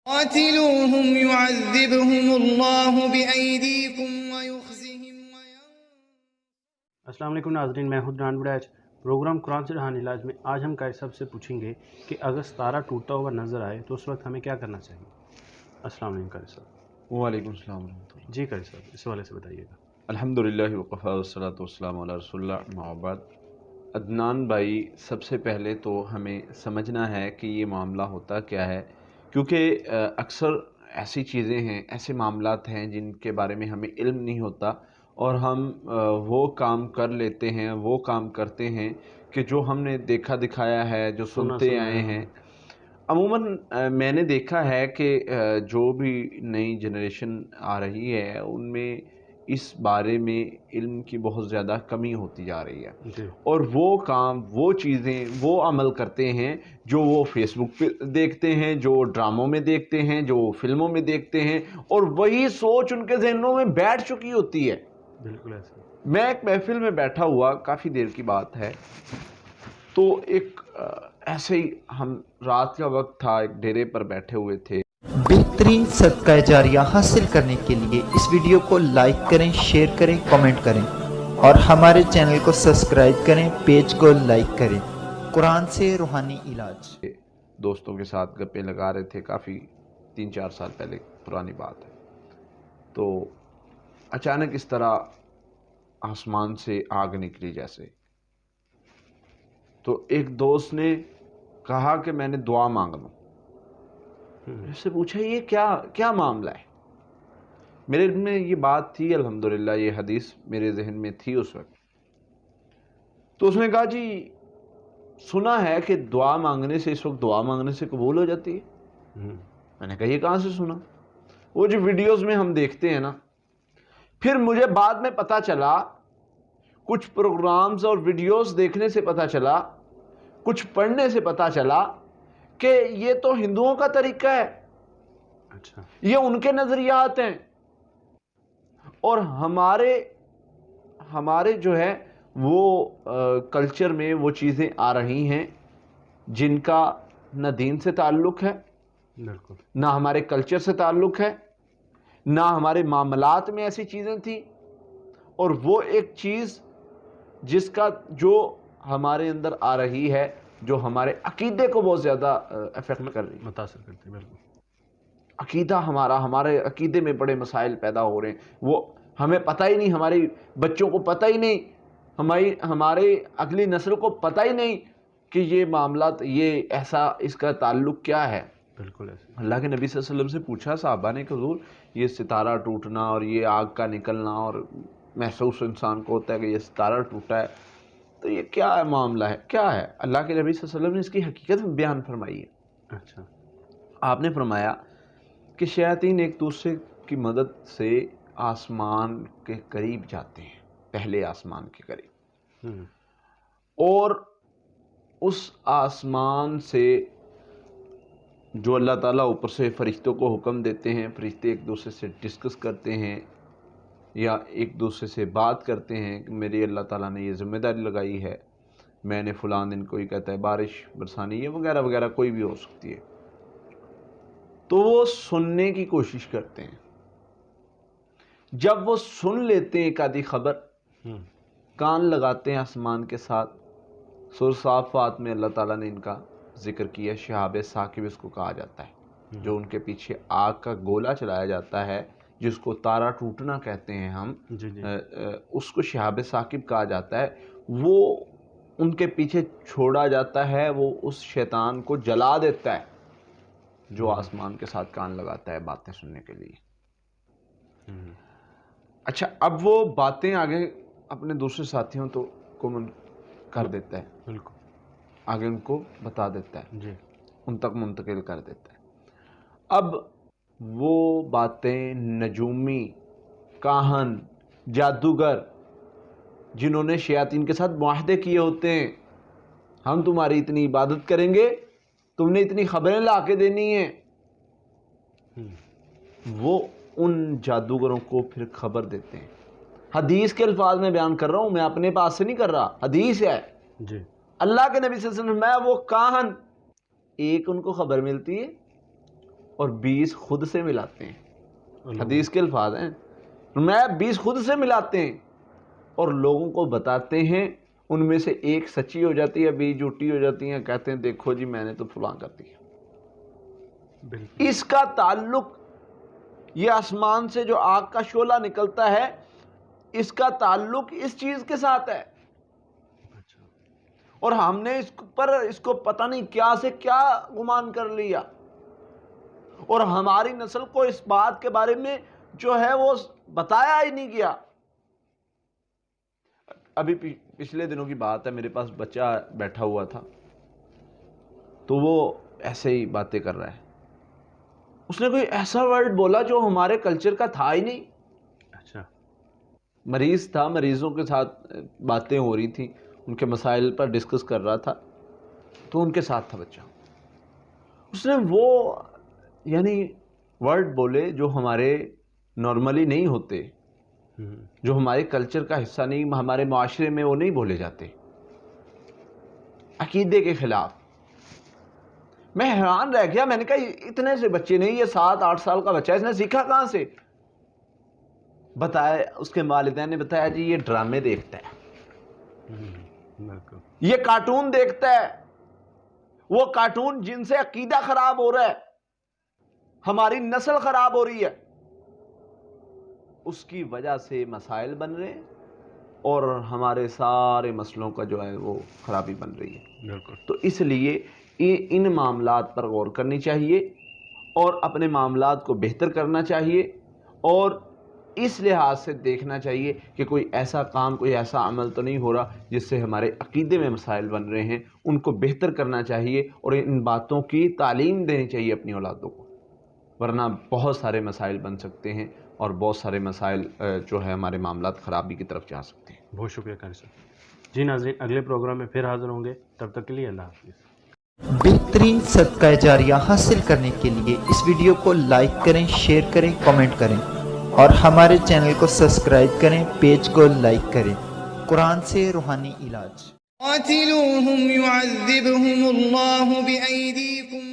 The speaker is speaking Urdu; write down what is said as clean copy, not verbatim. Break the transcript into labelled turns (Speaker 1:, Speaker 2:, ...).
Speaker 1: قاتلوهم يعذبهم الله بأيديكم ويخزهم
Speaker 2: السلام علیکم ناظرین، میں ہوں عدنان وڑیچ۔ پروگرام قرآن سے روحانی علاج میں آج ہم قاری صاحب سے پوچھیں گے کہ اگر ستارہ ٹوٹتا ہوا نظر آئے تو اس وقت ہمیں کیا کرنا چاہیے۔ السلام علیکم قاری صاحب۔
Speaker 3: وعلیکم السلام ورحمۃ اللہ۔
Speaker 2: جی قاری صاحب، اس حوالے سے بتائیے گا۔
Speaker 3: الحمدللہ وقفا والصلاۃ والسلام علی رسول اللہ، اما بعد۔ عدنان بھائی، سب سے پہلے تو ہمیں سمجھنا ہے کہ یہ معاملہ ہوتا کیا ہے، کیونکہ اکثر ایسی چیزیں ہیں، ایسے معاملات ہیں جن کے بارے میں ہمیں علم نہیں ہوتا اور ہم وہ کام کر لیتے ہیں، وہ کام کرتے ہیں کہ جو ہم نے دیکھا دکھایا ہے، جو سنتے آئے ہیں۔ عموماً میں نے دیکھا ہے کہ جو بھی نئی جنریشن آ رہی ہے ان میں اس بارے میں علم کی بہت زیادہ کمی ہوتی جا رہی ہے، اور وہ کام، وہ چیزیں، وہ عمل کرتے ہیں جو وہ فیس بک پہ دیکھتے ہیں، جو ڈراموں میں دیکھتے ہیں، جو فلموں میں دیکھتے ہیں، اور وہی سوچ ان کے ذہنوں میں بیٹھ چکی ہوتی ہے۔
Speaker 2: بالکل ایسا۔
Speaker 3: میں ایک محفل میں بیٹھا ہوا، کافی دیر کی بات ہے، تو ایک ایسے ہی ہم رات کا وقت تھا، ایک ڈیرے پر بیٹھے ہوئے تھے۔
Speaker 4: بہترین صدقہ جاریہ حاصل کرنے کے لیے اس ویڈیو کو لائک کریں، شیئر کریں، کمنٹ کریں اور ہمارے چینل کو سبسکرائب کریں، پیج کو لائک کریں۔ قرآن سے روحانی علاج۔
Speaker 3: دوستوں کے ساتھ گپیں لگا رہے تھے، کافی 3-4 سال پہلے پرانی بات ہے۔ تو اچانک اس طرح آسمان سے آگ نکلی جیسے، تو ایک دوست نے کہا کہ میں نے دعا مانگ لوں۔ اس سے پوچھا یہ کیا معاملہ ہے؟ میرے علم میں یہ بات تھی، الحمدللہ یہ حدیث میرے ذہن میں تھی اس وقت۔ تو اس نے کہا جی سنا ہے کہ دعا مانگنے سے، اس وقت دعا مانگنے سے قبول ہو جاتی ہے۔ میں نے کہا یہ کہاں سے سنا؟ وہ جو ویڈیوز میں ہم دیکھتے ہیں نا، پھر مجھے بعد میں پتا چلا، کچھ پروگرامز اور ویڈیوز دیکھنے سے پتا چلا، کچھ پڑھنے سے پتا چلا کہ یہ تو ہندوؤں کا طریقہ ہے،
Speaker 2: اچھا،
Speaker 3: یہ ان کے نظریات ہیں، اور ہمارے جو ہے وہ کلچر میں وہ چیزیں آ رہی ہیں جن کا نہ دین سے تعلق ہے،
Speaker 2: بالکل،
Speaker 3: نہ ہمارے کلچر سے تعلق ہے، نہ ہمارے معاملات میں ایسی چیزیں تھیں، اور وہ ایک چیز جس کا جو ہمارے اندر آ رہی ہے، جو ہمارے عقیدے کو بہت زیادہ افیکٹ کر رہی ہے،
Speaker 2: متاثر کرتے ہیں۔ بالکل،
Speaker 3: عقیدہ ہمارے عقیدے میں بڑے مسائل پیدا ہو رہے ہیں، وہ ہمیں پتہ ہی نہیں، ہمارے بچوں کو پتہ ہی نہیں، ہمارے اگلی نسل کو پتہ ہی نہیں کہ یہ معاملات، یہ ایسا، اس کا تعلق کیا ہے۔
Speaker 2: بالکل ایسا۔
Speaker 3: اللہ کے نبی صلی اللہ علیہ وسلم سے پوچھا صحابہ نے کہ حضور یہ ستارہ ٹوٹنا اور یہ آگ کا نکلنا، اور محسوس انسان کو ہوتا ہے کہ یہ ستارہ ٹوٹا ہے، تو یہ کیا معاملہ ہے، کیا ہے؟ اللہ کے نبی صلی اللہ علیہ وسلم نے اس کی حقیقت بیان فرمائی ہے۔
Speaker 2: اچھا،
Speaker 3: آپ نے فرمایا کہ شیاطین ایک دوسرے کی مدد سے آسمان کے قریب جاتے ہیں، پہلے آسمان کے قریب، اور اس آسمان سے جو اللہ تعالیٰ اوپر سے فرشتوں کو حکم دیتے ہیں، فرشتے ایک دوسرے سے ڈسکس کرتے ہیں یا ایک دوسرے سے بات کرتے ہیں کہ میری اللہ تعالیٰ نے یہ ذمہ داری لگائی ہے، میں نے فلاں دن، کوئی کہتا ہے بارش برسانی، یہ وغیرہ وغیرہ کوئی بھی ہو سکتی ہے، تو وہ سننے کی کوشش کرتے ہیں۔ جب وہ سن لیتے ہیں ایک آدھی خبر، کان لگاتے ہیں آسمان کے ساتھ۔ سورہ صافات میں اللہ تعالیٰ نے ان کا ذکر کیا، شہاب ثاقب اس کو کہا جاتا ہے، جو ان کے پیچھے آگ کا گولا چلایا جاتا ہے، جس کو تارا ٹوٹنا کہتے ہیں ہم، اس کو شہاب ثاقب کہا جاتا ہے۔ وہ ان کے پیچھے چھوڑا جاتا ہے، وہ اس شیطان کو جلا دیتا ہے جو آسمان کے ساتھ کان لگاتا ہے باتیں سننے کے لیے۔ اچھا، اب وہ باتیں آگے اپنے دوسرے ساتھیوں کو کر دیتا ہے،
Speaker 2: بالکل،
Speaker 3: آگے ان کو بتا دیتا ہے،
Speaker 2: جی،
Speaker 3: ان تک منتقل کر دیتا ہے۔ اب وہ باتیں نجومی، کاہن، جادوگر، جنہوں نے شیاطین کے ساتھ معاہدے کیے ہوتے ہیں، ہم تمہاری اتنی عبادت کریں گے، تم نے اتنی خبریں لا کے دینی ہیں، وہ ان جادوگروں کو پھر خبر دیتے ہیں۔ حدیث کے الفاظ میں بیان کر رہا ہوں، میں اپنے پاس سے نہیں کر رہا، حدیث ہے،
Speaker 2: جی،
Speaker 3: اللہ کے نبی صلی اللہ علیہ وسلم، میں وہ کاہن، ایک ان کو خبر ملتی ہے اور 20 خود سے ملاتے ہیں. حدیث کے الفاظ ہیں، میں 20 خود سے ملاتے ہیں اور لوگوں کو بتاتے ہیں، ان میں سے ایک سچی ہو جاتی ہے، 20 جھوٹی ہو جاتی ہیں، کہتے ہیں دیکھو جی میں نے تو فلاں کر دیا. اس کا تعلق یہ آسمان سے جو آگ کا شعلہ نکلتا ہے اس کا تعلق اس چیز کے ساتھ ہے. اور ہم نے اس کو پتہ نہیں کیا سے کیا گمان کر لیا، اور ہماری نسل کو اس بات کے بارے میں جو ہے وہ بتایا ہی نہیں گیا. ابھی پچھلے دنوں کی بات ہے، میرے پاس بچہ بیٹھا ہوا تھا تو وہ ایسے ہی باتیں کر رہا ہے. اس نے کوئی ایسا ورڈ بولا جو ہمارے کلچر کا تھا ہی نہیں.
Speaker 2: اچھا.
Speaker 3: مریض تھا، مریضوں کے ساتھ باتیں ہو رہی تھی، ان کے مسائل پر ڈسکس کر رہا تھا، تو ان کے ساتھ تھا بچہ. اس نے وہ یعنی ورڈ بولے جو ہمارے نارملی نہیں ہوتے، جو ہمارے کلچر کا حصہ نہیں، ہمارے معاشرے میں وہ نہیں بولے جاتے، عقیدے کے خلاف. میں حیران رہ گیا، میں نے کہا اتنے سے بچے نہیں، یہ 7-8 سال کا بچہ ہے، اس نے سیکھا کہاں سے؟ بتایا اس کے والدین نے بتایا جی یہ ڈرامے دیکھتا ہے، یہ کارٹون دیکھتا ہے، وہ کارٹون جن سے عقیدہ خراب ہو رہا ہے، ہماری نسل خراب ہو رہی ہے، اس کی وجہ سے مسائل بن رہے ہیں اور ہمارے سارے مسئلوں کا جو ہے وہ خرابی بن رہی ہے.
Speaker 2: بالکل.
Speaker 3: تو اس لیے ان معاملات پر غور کرنی چاہیے اور اپنے معاملات کو بہتر کرنا چاہیے، اور اس لحاظ سے دیکھنا چاہیے کہ کوئی ایسا کام، کوئی ایسا عمل تو نہیں ہو رہا جس سے ہمارے عقیدے میں مسائل بن رہے ہیں. ان کو بہتر کرنا چاہیے اور ان باتوں کی تعلیم دینی چاہیے اپنی اولادوں کو، ورنہ بہت سارے مسائل بن سکتے ہیں اور بہت سارے مسائل جو ہے ہمارے معاملات خرابی کی طرف جا سکتے ہیں.
Speaker 2: بہت شکریہ قاری صاحب. جی ناظرین، اگلے پروگرام میں پھر حاضر ہوں گے، تب تک کے لیے اللہ حافظ.
Speaker 4: بہترین صدقہ جاریہ حاصل کرنے کے لیے اس ویڈیو کو لائک کریں، شیئر کریں، کامنٹ کریں اور ہمارے چینل کو سبسکرائب کریں، پیج کو لائک کریں. قرآن سے روحانی علاج.
Speaker 1: قاتلوهم يعذبهم الله بأيديكم